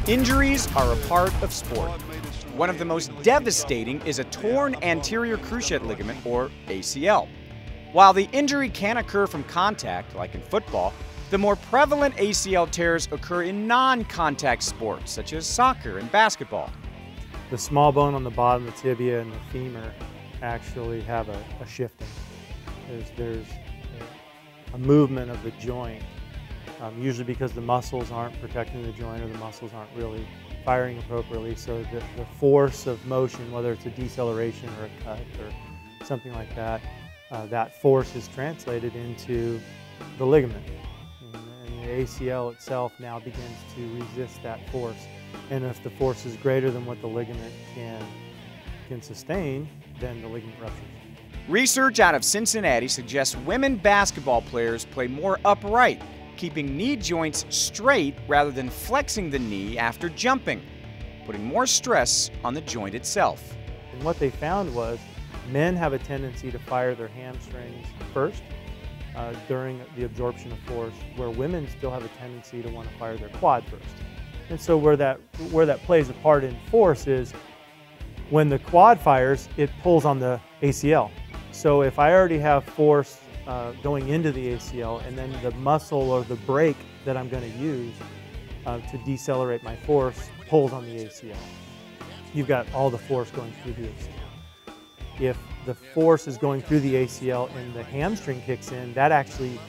Injuries are a part of sport. One of the most devastating is a torn anterior cruciate ligament, or ACL. While the injury can occur from contact, like in football, the more prevalent ACL tears occur in non-contact sports, such as soccer and basketball. The small bone on the bottom, the tibia and the femur, actually have a shifting. There's a movement of the joint, usually because the muscles aren't protecting the joint or the muscles aren't really firing appropriately. So the force of motion, whether it's a deceleration or a cut or something like that, that force is translated into the ligament. And the ACL itself now begins to resist that force. And if the force is greater than what the ligament can sustain, then the ligament ruptures. Research out of Cincinnati suggests women basketball players play more upright, keeping knee joints straight rather than flexing the knee after jumping, putting more stress on the joint itself. And what they found was men have a tendency to fire their hamstrings first during the absorption of force, where women still have a tendency to want to fire their quad first. And so where that plays a part in force is when the quad fires, it pulls on the ACL. So if I already have force going into the ACL, and then the muscle or the brake that I'm going to use to decelerate my force pulls on the ACL, you've got all the force going through the ACL. If the force is going through the ACL and the hamstring kicks in, that actually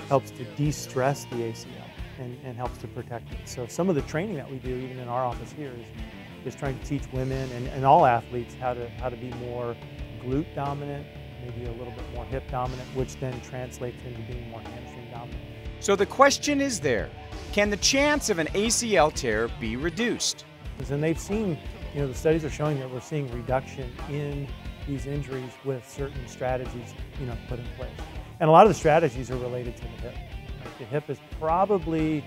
helps to de-stress the ACL and helps to protect it. So some of the training that we do, even in our office here, is trying to teach women and all athletes how to be more glute dominant, maybe a little bit more hip dominant, which then translates into being more hamstring dominant. So the question is there, can the chance of an ACL tear be reduced? And they've seen, the studies are showing that we're seeing reduction in these injuries with certain strategies, put in place. And a lot of the strategies are related to the hip. Right? The hip is probably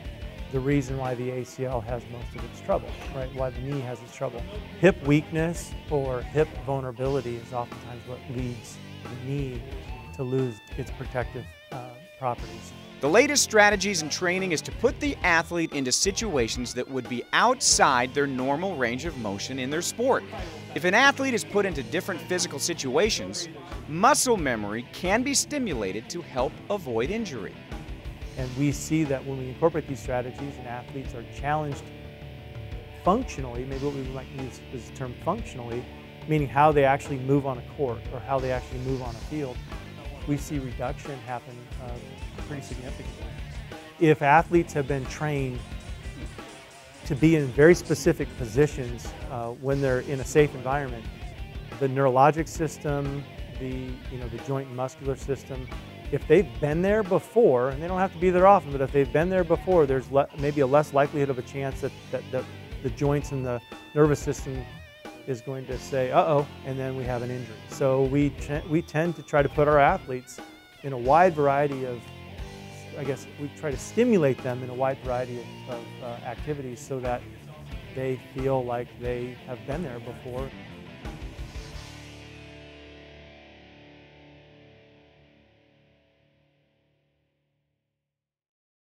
the reason why the ACL has most of its trouble, right? Why the knee has its trouble. Hip weakness or hip vulnerability is oftentimes what leads the knee to lose its protective properties. The latest strategies and training is to put the athlete into situations that would be outside their normal range of motion in their sport. If an athlete is put into different physical situations, muscle memory can be stimulated to help avoid injury. And we see that when we incorporate these strategies and athletes are challenged functionally, maybe what we might use is the term functionally, meaning how they actually move on a court or how they actually move on a field, we see reduction happen pretty significantly. If athletes have been trained to be in very specific positions when they're in a safe environment, the neurologic system, the joint and muscular system, if they've been there before, and they don't have to be there often, but if they've been there before, there's maybe a less likelihood of a chance that the joints and the nervous system is going to say, uh-oh, and then we have an injury. So we tend to try to put our athletes in a wide variety of, we try to stimulate them in a wide variety of activities so that they feel like they have been there before.